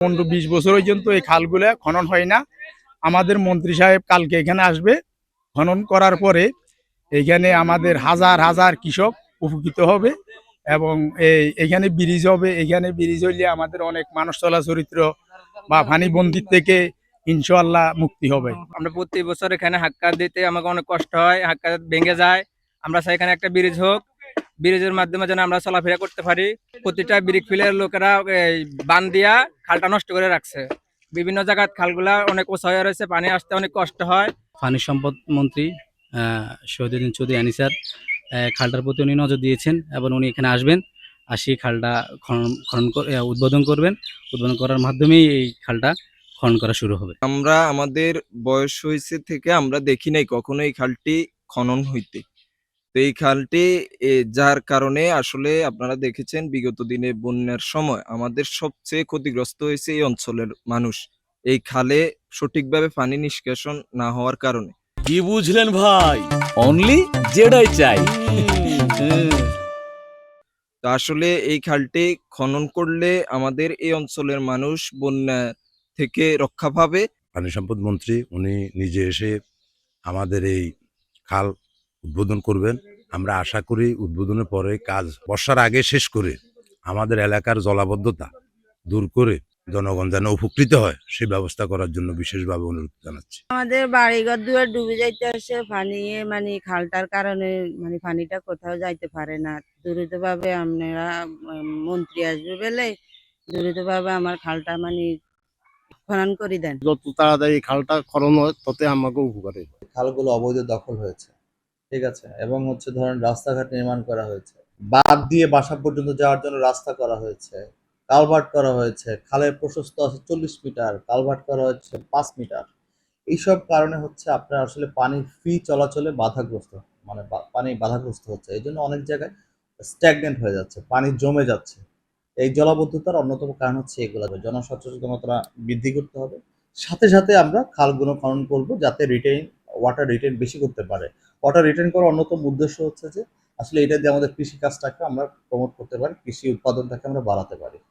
15-20 বছর পর্যন্ত এই খালগুলা খনন হয় না। আমাদের মন্ত্রী সাহেব কালকে এখানে আসবে। খনন করার পরে এখানে আমাদের হাজার হাজার কৃষক উপকৃত হবে এবং এখানে ব্রিজ হবে। এখানে ব্রিজ হইলে আমাদের অনেক মানুষ চলাচরিত্র বা পানি বন্দির থেকে ইনশাআল্লাহ মুক্তি হবে। আমরা প্রতি বছর এখানে হাক্কা দিতে আমাকে অনেক কষ্ট হয়, হাক্কা ভেঙে যায়। আমরা চাই এখানে একটা ব্রিজ হোক, ব্রিজের মাধ্যমে যেন আমরা চলাফেরা করতে পারি। প্রতিটা ব্রিক ফিলের লোকেরা বান দিয়া খালটা নষ্ট করে রাখছে। বিভিন্ন জায়গায় খালগুলা অনেক উঁচা হয়ে রয়েছে, পানি আসতে অনেক কষ্ট হয়। পানি সম্পদ মন্ত্রী শহীদুদ্দিন চৌধুরী আনি স্যার খালটার প্রতি উনি নজর দিয়েছেন এবং উনি এখানে আসবেন, আসি খালটা উদ্বোধন করবেন। উদ্বোধন করার মাধ্যমেই এই খালটা খনন করা শুরু হবে। আমরা আমাদের বয়স হয়েছে থেকে আমরা দেখি নাই কখনো এই খালটি খনন হইতে। তো এই খালটি যার কারণে আসলে আপনারা দেখেছেন বিগত দিনে বন্যার সময় আমাদের সবচেয়ে ক্ষতিগ্রস্ত হয়েছে এই অঞ্চলের মানুষ, এই খালে সঠিকভাবে পানি নিষ্কাশন না হওয়ার কারণে। কি বুঝলেন ভাই? অনলি যেটাই চাই। তো আসলে এই খালটি খনন করলে আমাদের এই অঞ্চলের মানুষ বন্যা থেকে রক্ষা পাবে। পানি সম্পদ মন্ত্রী উনি নিজে এসে আমাদের এই খাল উদ্বোধন করবেন। আমরা আশা করি উদ্বোধনের পরে কাজ বর্ষার আগে শেষ করে আমাদের এলাকার জলাবদ্ধতা দূর করে জনগণ যেন উপকৃত হয় সে ব্যবস্থা করার জন্য বিশেষভাবে অনুরোধ জানাচ্ছি। আমাদের বাড়িঘর দুয়ার ডুবে যাইতে আসে পানি, মানে খালটার কারণে মানে পানিটা কোথাও যাইতে পারে না। দ্রুতভাবে আপনারা মন্ত্রী আসবে বলে দ্রুতভাবে আমার খালটা মানে খনন করে দেন। যত তাড়াতাড়ি খালটা খনন হয় তত আমাকে উপকারে। খালগুলো অবৈধ দখল হয়েছে, ঠিক আছে, এবং ধরেন রাস্তাঘাট নির্মাণ করা হয়েছে, বাঁধ দিয়ে বাসা পর্যন্ত যাওয়ার জন্য রাস্তা করা হয়েছে, কালভার্ট করা হয়েছে, খালের প্রশস্ত আছে 40 মিটার, কালভার্ট করা হচ্ছে 5 মিটার। এইসব কারণে আপনার আসলে পানির ফ্রি চলাচলে বাধাগ্রস্ত, মানে পানি বাধাগ্রস্ত হচ্ছে। এই জন্য অনেক জায়গায় স্ট্যাগনেন্ট হয়ে যাচ্ছে, পানি জমে যাচ্ছে। এই জলাবদ্ধতার অন্যতম কারণ হচ্ছে এগুলো। জনসচেতনতা বৃদ্ধি করতে হবে, সাথে সাথে আমরা খালগুলো খনন করব যাতে ওয়াটার রিটেইন বেশি করতে পারে। ওয়াটার রিটেইন করার অন্যতম উদ্দেশ্য হচ্ছে যে আসলে এটা দিয়ে আমাদের কৃষি কাজটাকে আমরা প্রমোট করতে পারি, কৃষি উৎপাদনটাকে আমরা বাড়াতে পারি।